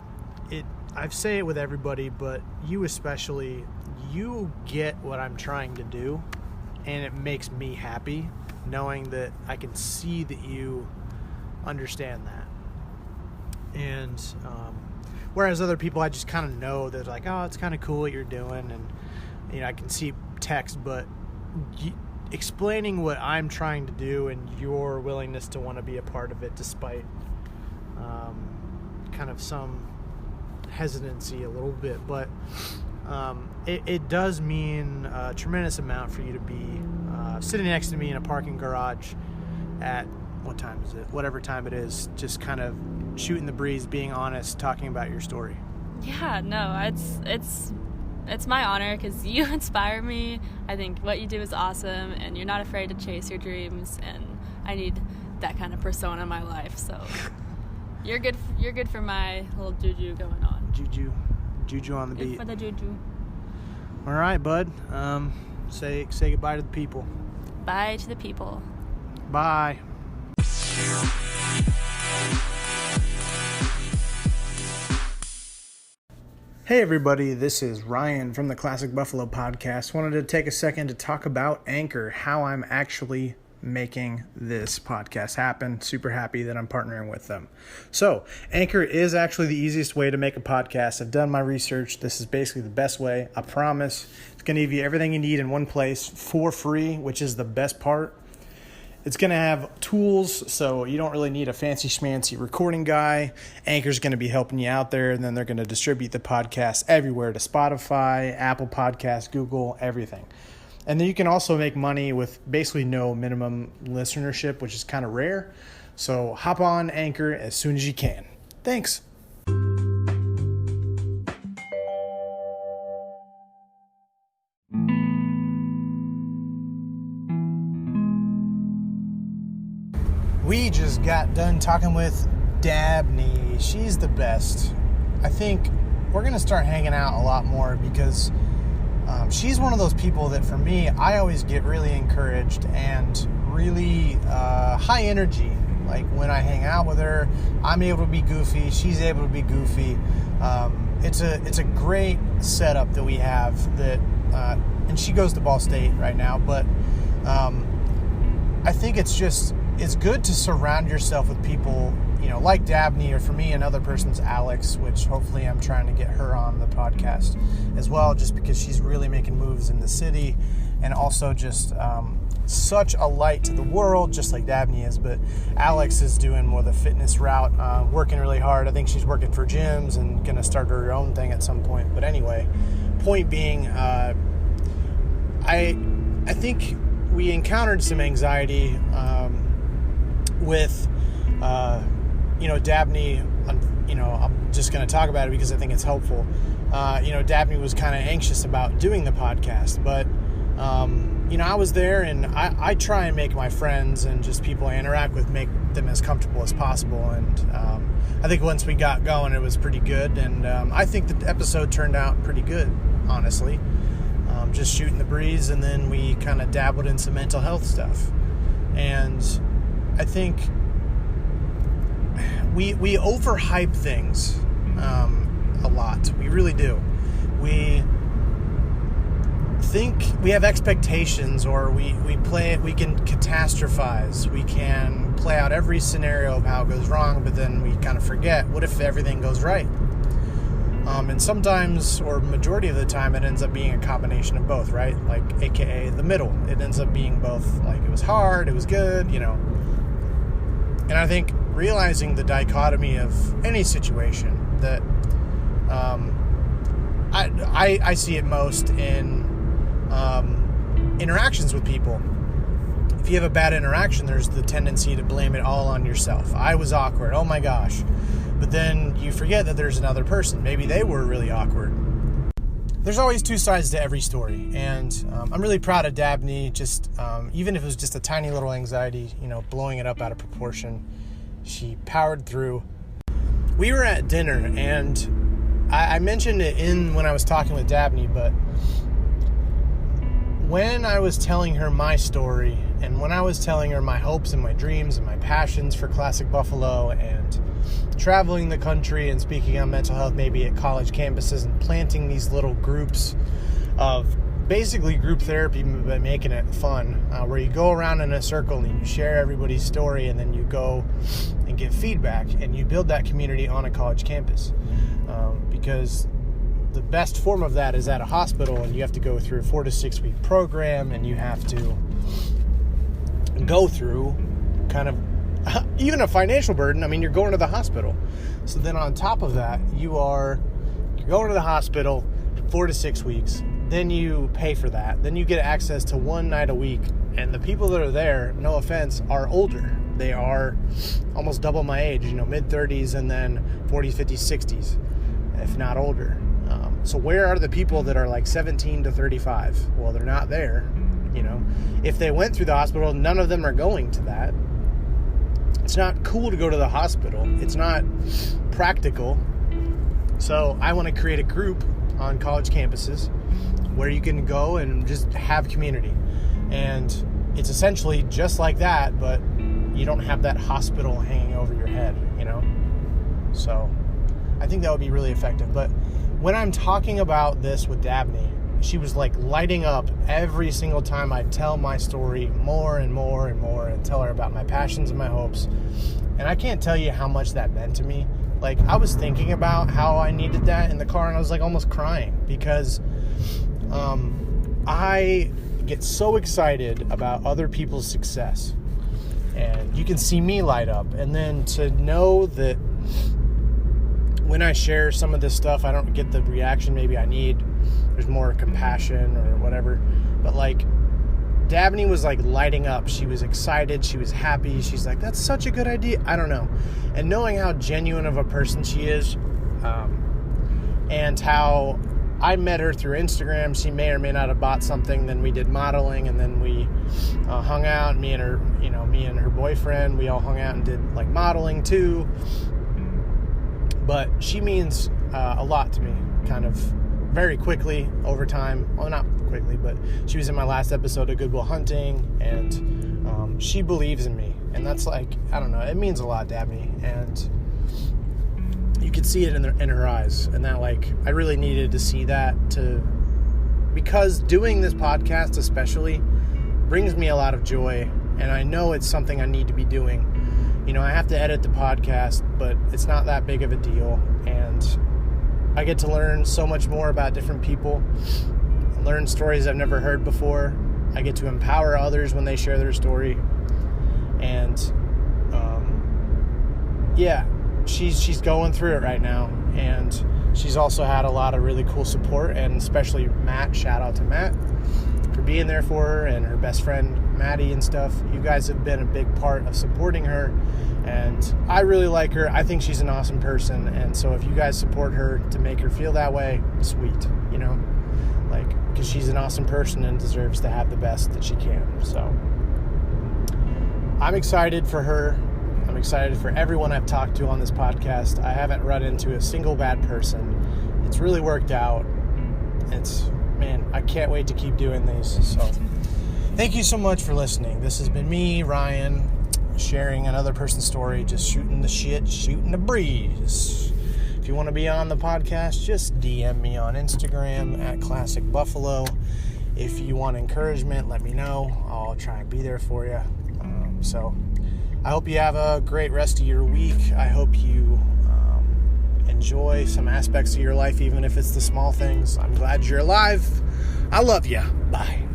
I say it with everybody, but you especially, you get what I'm trying to do, and it makes me happy knowing that I can see that you understand that. And whereas other people, I just kind of know that, like, oh, it's kind of cool what you're doing, and I can see text, but explaining what I'm trying to do and your willingness to want to be a part of it, despite kind of some hesitancy a little bit, but it does mean a tremendous amount for you to be sitting next to me in a parking garage at, what time is it? Whatever time it is, just kind of shooting the breeze, being honest, talking about your story. Yeah, no, it's my honor because you inspire me. I think what you do is awesome, and you're not afraid to chase your dreams, and I need that kind of persona in my life, so you're good for my little juju going on. Juju on the beat. Good for the juju. All right, bud. Say goodbye to the people. Bye to the people. Bye. Hey everybody, this is Ryan from the Classic Buffalo Podcast. Wanted to take a second to talk about Anchor, how I'm actually making this podcast happen. Super happy that I'm partnering with them. So, Anchor is actually the easiest way to make a podcast. I've done my research. This is basically the best way. I promise. It's going to give you everything you need in one place for free, which is the best part. It's going to have tools, so you don't really need a fancy schmancy recording guy. Anchor's going to be helping you out there, and then they're going to distribute the podcast everywhere to Spotify, Apple Podcasts, Google, everything. And then you can also make money with basically no minimum listenership, which is kind of rare. So hop on Anchor as soon as you can. Thanks. We just got done talking with Dabney. She's the best. I think we're going to start hanging out a lot more because she's one of those people that, for me, I always get really encouraged and really high energy. Like, when I hang out with her, I'm able to be goofy. She's able to be goofy. It's a great setup that we have. That and she goes to Ball State right now. But I think it's good to surround yourself with people, like Dabney, or for me, another person's Alex, which hopefully I'm trying to get her on the podcast as well, just because she's really making moves in the city, and also just such a light to the world, just like Dabney is. But Alex is doing more the fitness route, working really hard. I think she's working for gyms and going to start her own thing at some point. But anyway, point being, I think we encountered some anxiety with Dabney. I'm just going to talk about it because I think it's helpful. Dabney was kind of anxious about doing the podcast, but I was there, and I try and make my friends and just people I interact with, make them as comfortable as possible. And I think once we got going, it was pretty good, and I think the episode turned out pretty good, honestly. Just shooting the breeze, and then we kind of dabbled in some mental health stuff. And I think we overhype things a lot. We really do. We think we have expectations, or we play it. We can catastrophize. We can play out every scenario of how it goes wrong, but then we kind of forget, what if everything goes right? And sometimes, or majority of the time, it ends up being a combination of both, right? Like, AKA the middle. It ends up being both, like, it was hard, it was good, And I think realizing the dichotomy of any situation, that I see it most in interactions with people. If you have a bad interaction, there's the tendency to blame it all on yourself. I was awkward, oh my gosh. But then you forget that there's another person. Maybe they were really awkward. there's always two sides to every story, and I'm really proud of Dabney. Just even if it was just a tiny little anxiety, blowing it up out of proportion, she powered through. We were at dinner, and I mentioned it when I was talking with Dabney, but when I was telling her my story, and when I was telling her my hopes and my dreams and my passions for Classic Buffalo and traveling the country and speaking on mental health, maybe at college campuses, and planting these little groups of basically group therapy, but making it fun, where you go around in a circle and you share everybody's story, and then you go and give feedback, and you build that community on a college campus. Because the best form of that is at a hospital, and you have to go through a 4 to 6 week program, and you have to go through kind of even a financial burden. I mean, you're going to the hospital. So then on top of that, you're going to the hospital 4 to 6 weeks. Then you pay for that. Then you get access to one night a week. And the people that are there, no offense, are older. They are almost double my age, mid-30s and then 40s, 50s, 60s, if not older. So where are the people that are like 17 to 35? Well, they're not there. If they went through the hospital, none of them are going to that. It's not cool to go to the hospital. It's not practical. So I want to create a group on college campuses where you can go and just have community. And it's essentially just like that, but you don't have that hospital hanging over your head, So I think that would be really effective. But when I'm talking about this with Dabney, she was like lighting up every single time I tell my story more and more and more, and tell her about my passions and my hopes. And I can't tell you how much that meant to me. Like, I was thinking about how I needed that in the car, and I was like almost crying, because I get so excited about other people's success, and you can see me light up. And then to know that when I share some of this stuff, I don't get the reaction maybe I need. There's more compassion or whatever. But like, Dabney was like lighting up. She was excited. She was happy. She's like, that's such a good idea. I don't know. And knowing how genuine of a person she is, and how I met her through Instagram. She may or may not have bought something. Then we did modeling, and then we hung out. Me and her boyfriend, we all hung out and did like modeling too. But she means a lot to me, kind of very quickly over time. Well, not quickly, but she was in my last episode of Good Will Hunting, and she believes in me. And that's like, I don't know, it means a lot, Dabney. And you could see it in her eyes. And that, like, I really needed to see that, because doing this podcast especially brings me a lot of joy. And I know it's something I need to be doing. I have to edit the podcast, but it's not that big of a deal. And I get to learn so much more about different people, learn stories I've never heard before. I get to empower others when they share their story. And she's going through it right now. And she's also had a lot of really cool support, and especially Matt. Shout out to Matt for being there for her, and her best friend Maddie and stuff. You guys have been a big part of supporting her, and I really like her. I think she's an awesome person, and so if you guys support her to make her feel that way, sweet, because she's an awesome person and deserves to have the best that she can. So I'm excited for her. I'm excited for everyone I've talked to on this podcast. I haven't run into a single bad person. It's really worked out. I can't wait to keep doing these. So thank you so much for listening. This has been me, Ryan, sharing another person's story, just shooting the shit, shooting the breeze. If you want to be on the podcast, just DM me on Instagram at Classic Buffalo. If you want encouragement, let me know. I'll try and be there for you. So I hope you have a great rest of your week. I hope you enjoy some aspects of your life, even if it's the small things. I'm glad you're alive. I love you. Bye.